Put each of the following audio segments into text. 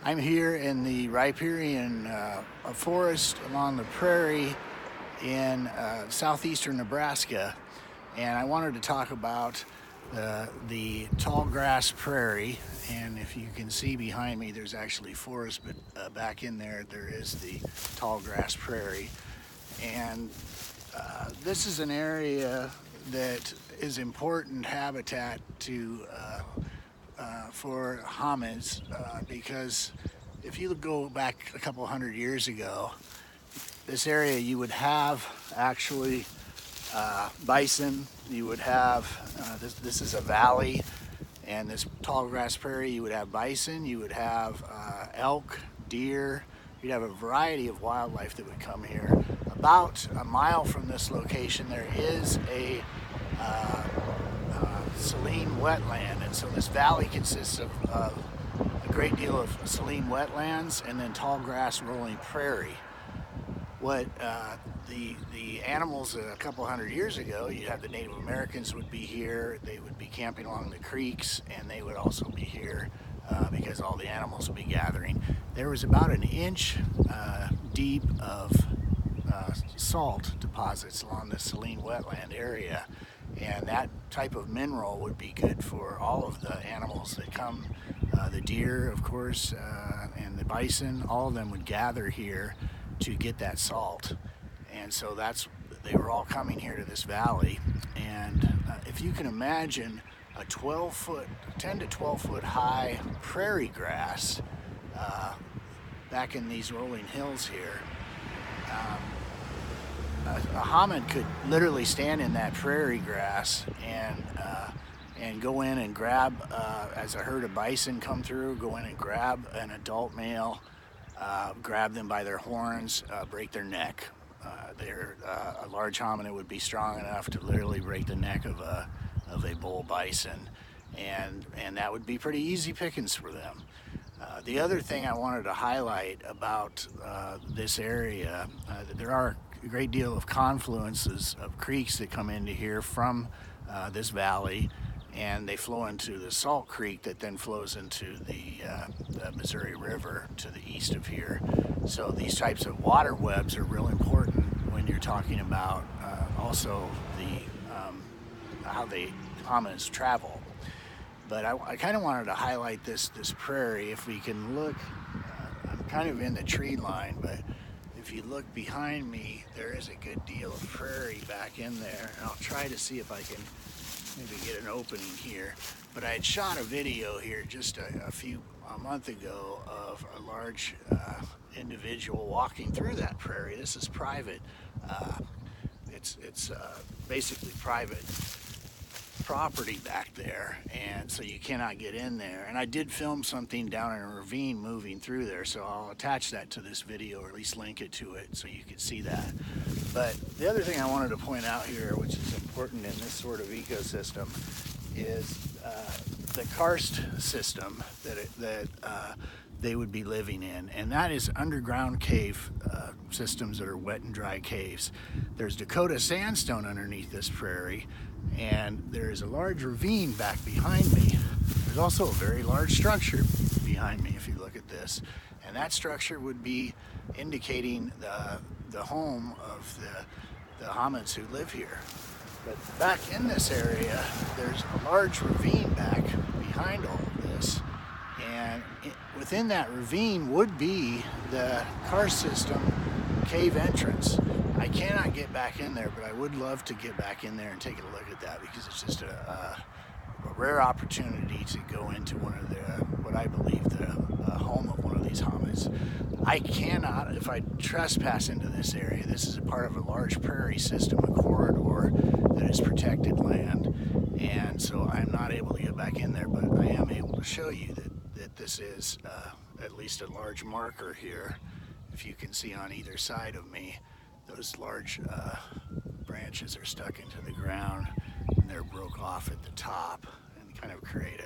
I'm here in the riparian forest along the prairie in southeastern Nebraska, and I wanted to talk about the tall grass prairie. And if you can see behind me, there's actually forest, but back in there is the tall grass prairie. And this is an area that is important habitat for hominids, because if you go back a couple hundred years ago, this area you would have actually bison. You would have this is a valley, and this tall grass prairie, you would have bison, you would have elk, deer. You'd have a variety of wildlife that would come here. About a mile from this location, there is a saline wetland, and so this valley consists of a great deal of saline wetlands and then tall grass rolling prairie. What the animals a couple hundred years ago, you have the Native Americans would be here. They would be camping along the creeks, and they would also be here because all the animals would be gathering. There was about an inch deep of salt deposits along the saline wetland area, and that type of mineral would be good for all of the animals that come. The deer, of course, and the bison, all of them would gather here to get that salt. And so they were all coming here to this valley. And if you can imagine a 10 to 12 foot high prairie grass back in these rolling hills here, a hominid could literally stand in that prairie grass and go in and grab, as a herd of bison come through, go in and grab an adult male, grab them by their horns, break their neck. A large hominid would be strong enough to literally break the neck of a bull bison, and that would be pretty easy pickings for them. The other thing I wanted to highlight about this area, there are a great deal of confluences of creeks that come into here from this valley, and they flow into the Salt Creek that then flows into the Missouri River to the east of here. So these types of water webs are real important when you're talking about also how the hominids travel. But I kind of wanted to highlight this prairie. If we can look, I'm kind of in the tree line, but if you look behind me, there is a good deal of prairie back in there. And I'll try to see if I can maybe get an opening here. But I had shot a video here just a month ago of a large individual walking through that prairie. This is private. It's basically private property back there, and so you cannot get in there. And I did film something down in a ravine moving through there, so I'll attach that to this video, or at least link it to it so you can see that. But the other thing I wanted to point out here, which is important in this sort of ecosystem, is the karst system that they would be living in, and that is underground cave systems that are wet and dry caves. There's Dakota sandstone underneath this prairie, and there is a large ravine back behind me. There's also a very large structure behind me if you look at this, and that structure would be indicating the home of the hominids who live here. But back in this area, there's a large ravine back behind all of this, and within that ravine would be the karst system cave entrance. I cannot get back in there, but I would love to get back in there and take a look at that, because it's just a rare opportunity to go into one of what I believe the home of one of these hominids. I cannot, if I trespass into this area, this is a part of a large prairie system, a corridor that is protected land, and so I'm not able to get back in there, but I am able to show you that this is at least a large marker here. If you can see on either side of me, those large branches are stuck into the ground, and they're broke off at the top and kind of create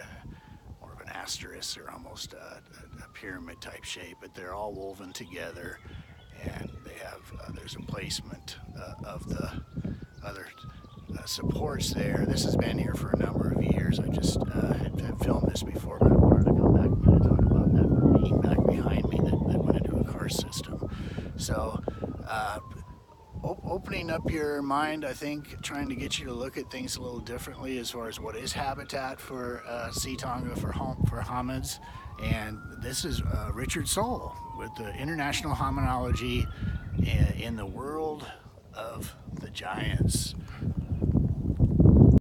more of an asterisk, or almost a pyramid type shape, but they're all woven together, and they have there's a placement of the other supports there. This has been here for a number of years. I just had filmed this before, but I wanted to come back and talk about that ravine back So opening up your mind, I think, trying to get you to look at things a little differently as far as what is habitat for sea tonga, for homids. And this is Richard Soule with the International Hominology in the World of the Giants.